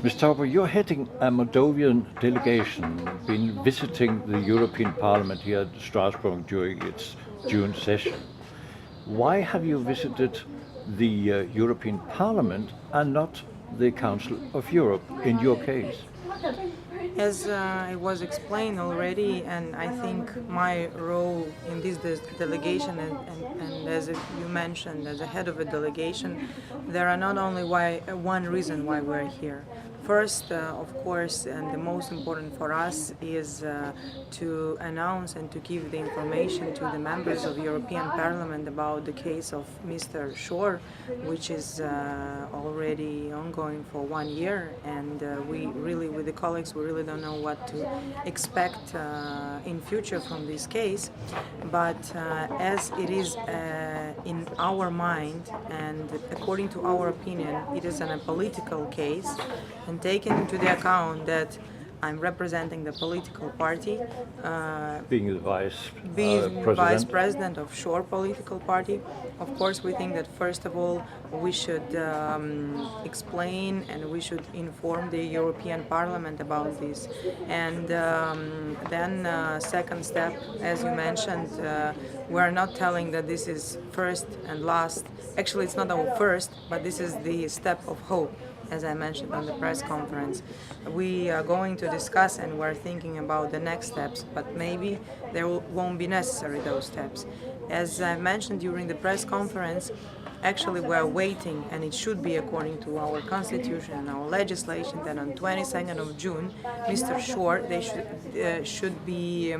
Ms. Tauber, you're heading a Moldovan delegation, been visiting the European Parliament here at Strasbourg during its June session. Why have you visited the European Parliament and not the Council of Europe in your case? As it was explained already, and I think my role in this delegation, and as you mentioned, as a head of a delegation, there are not only one reason why we're here. First, of course, and the most important for us is to announce and to give the information to the members of European Parliament about the case of Mr. Shor, which is already ongoing for 1 year, and we really, with the colleagues, we really don't know what to expect in future from this case. But as it is in our mind, and according to our opinion, it is a political case, and taking into the account that I'm representing the political party, Being the being president. vice president of Shor political party. Of course, we think that first of all we should explain and we should inform the European Parliament about this. And then second step, as you mentioned, we're not telling that this is first and last. Actually, it's not our first, but this is the step of hope. As I mentioned on the press conference, we are going to discuss and we're thinking about the next steps, but maybe there won't be necessary those steps. As I mentioned during the press conference, actually we're waiting, and it should be according to our constitution and our legislation, that on 22nd of June, Mr. Shor, should be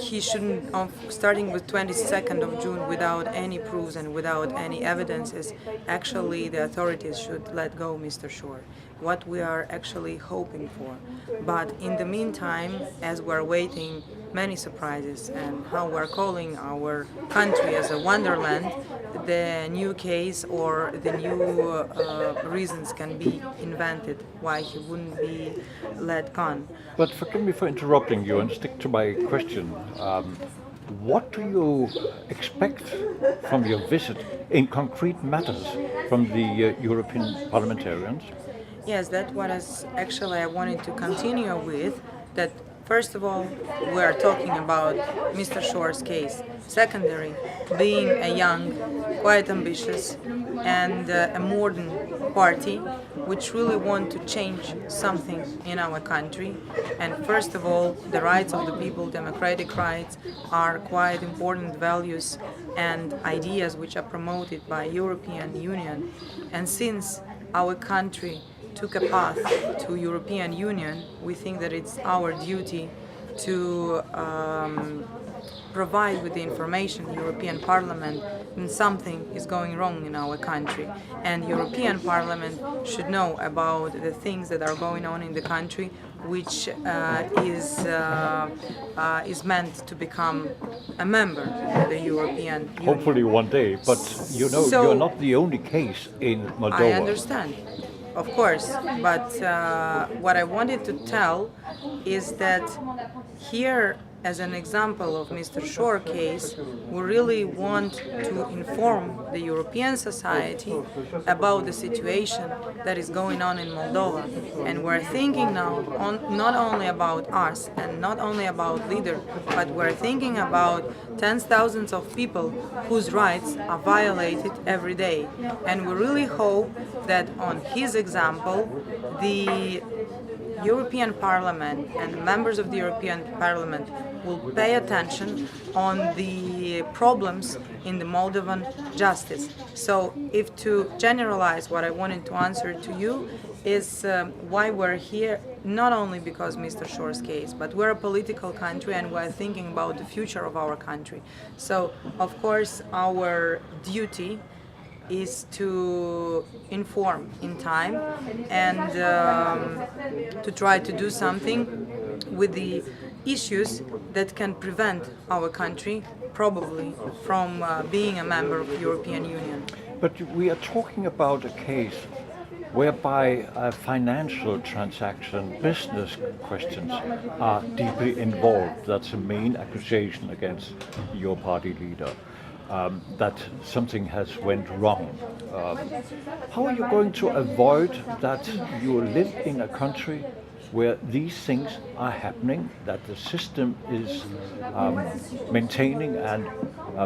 he shouldn't, starting with 22nd of June, without any proofs and without any evidences, actually the authorities should let go Mr. Shor, what we are actually hoping for. But in the meantime, as we're waiting many surprises and how we're calling our country as a wonderland, the new case or the new reasons can be invented why he wouldn't be let gone. But forgive me for interrupting you and stick to my question. What do you expect from your visit in concrete matters from the European parliamentarians? Yes, that's what actually I wanted to continue with, that first of all, we are talking about Mr. Shor's case. Secondary, being a young, quite ambitious, and a modern party which really want to change something in our country. And first of all, the rights of the people, democratic rights, are quite important values and ideas which are promoted by European Union. And since our country took a path to European Union, we think that it's our duty to provide with the information European Parliament when something is going wrong in our country. And European Parliament should know about the things that are going on in the country, which is meant to become a member of the European Union. Hopefully one day, but you know, So- you're not the only case in Moldova. I understand, of course, but what I wanted to tell is that here, as an example of Mr. Shor case, we really want to inform the European society about the situation that is going on in Moldova. And we're thinking now not only about us and not only about leaders, but we're thinking about tens of thousands of people whose rights are violated every day. And we really hope that on his example, the European Parliament and the members of the European Parliament will pay attention on the problems in the Moldovan justice. So if to generalize what I wanted to answer to you is why we're here, not only because Mr. Shor's case, but we're a political country and we're thinking about the future of our country. So of course our duty is to inform in time and to try to do something with the issues that can prevent our country probably from being a member of the European Union. But we are talking about a case whereby financial transaction, business questions are deeply involved. That's the main accusation against your party leader. that something has went wrong. How are you going to avoid that you live in a country where these things are happening, that the system is maintaining and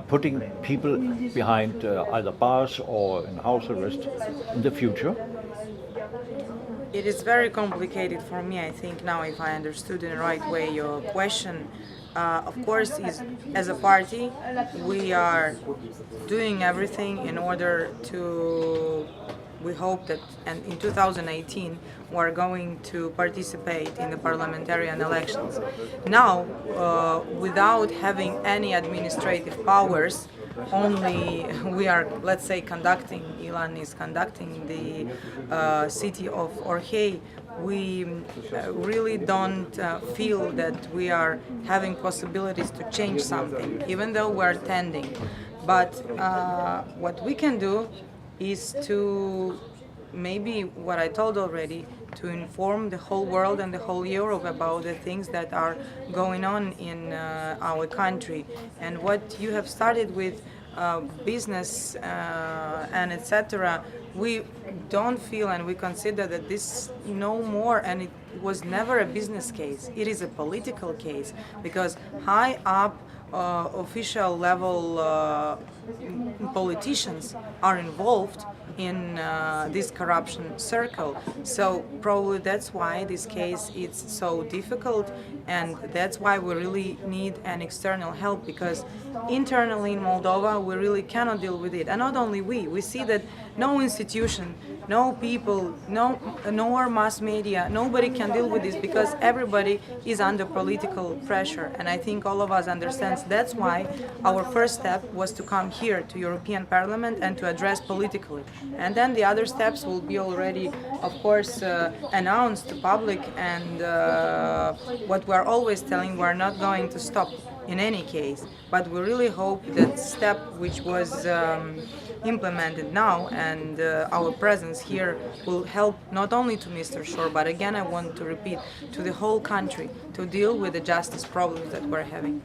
putting people behind either bars or in house arrest in the future? It is very complicated for me, I think, now, if I understood in the right way your question. Of course, as a party, we are doing everything in order to, we hope that, and in 2018, we're going to participate in the parliamentarian elections. Now, without having any administrative powers, only we are, let's say, Ilan is conducting the city of Orhei. We really don't feel that we are having possibilities to change something, even though we're attending. But what we can do is to, maybe what I told already, to inform the whole world and the whole Europe about the things that are going on in our country. And what you have started with business and etc., we don't feel and we consider that this no more, and it was never a business case. It is a political case, because high up official level politicians are involved in this corruption circle. So probably that's why this case is so difficult, and that's why we really need an external help, because internally in Moldova we really cannot deal with it. And not only we see that no institution, no people, no mass media, nobody can deal with this, because everybody is under political pressure. And I think all of us understands that's why our first step was to come here to European Parliament and to address politically. And then the other steps will be already, of course, announced to public. And what we're always telling, we're not going to stop in any case. But we really hope that step which was implemented now, and our presence here will help not only to Mr. Shor, but again I want to repeat, to the whole country, to deal with the justice problems that we're having.